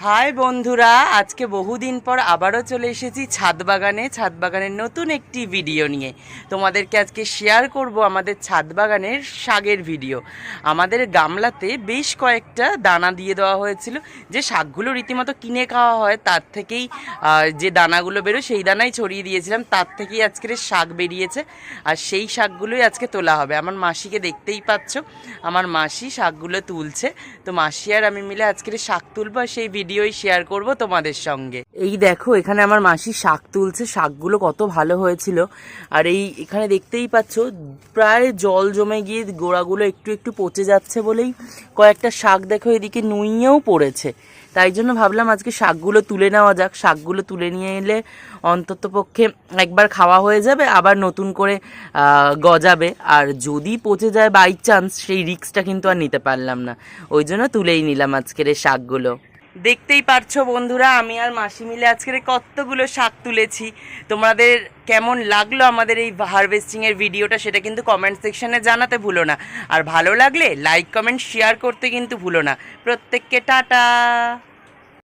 High বন্ধুরা, আজকে বহুদিন পর আবারও চলে এসেছি ছাদ বাগানের নতুন একটি ভিডিও নিয়ে। তোমাদেরকে আজকে শেয়ার করব আমাদের ছাদ বাগানের শাকের ভিডিও। আমাদের গামলাতে বেশ কয়েকটা দানা দিয়ে দেওয়া হয়েছিল, যে শাকগুলো রীতিমতো কিনে খাওয়া হয় তার থেকেই যে দানাগুলো বেরোয় সেই দানাই ছড়িয়ে দিয়েছিলাম, তার থেকেই আজকের শাক বেরিয়েছে। আর সেই শাকগুলোই আজকে তোলা হবে। আমার মাসিকে দেখতেই পাচ্ছ, আমার মাসি শাকগুলো তুলছে। তো মাসি আর আমি মিলে আজকের শাক তুলবো, সেই ভিডিওই শেয়ার করব তোমাদের সঙ্গে। এই দেখো, এখানে আমার মাসি শাক তুলছে। শাকগুলো কত ভালো হয়েছিল। আর এখানে দেখতেই পাচ্ছ প্রায় জল জমে গিয়ে গোড়াগুলো একটু একটু পচে যাচ্ছে বলেই কয়েকটা শাক দেখো এদিকে নুইয়েও পড়েছে। তাই জন্য ভাবলাম আজকে শাকগুলো তুলে নেওয়া যাক। শাকগুলো তুলে নিয়ে এলে অন্তত পক্ষে একবার খাওয়া হয়ে যাবে, আবার নতুন করে গজাবে। আর যদি পচে যায় বাই চান্স, সেই রিস্কটা কিন্তু আর নিতে পারলাম না। ওই জন্য তুলেই নিলাম আজকের এই শাকগুলো। দেখতেই পারছো বন্ধুরা, আমি আর মাসি মিলে আজকের কতগুলো শাক তুলেছি। তোমাদের কেমন লাগলো আমাদের এই হারভেস্টিংয়ের ভিডিওটা, সেটা কিন্তু কমেন্ট সেকশনে জানাতে ভুলো না। আর ভালো লাগলে লাইক কমেন্ট শেয়ার করতে কিন্তু ভুলো না। প্রত্যেককে টাটা।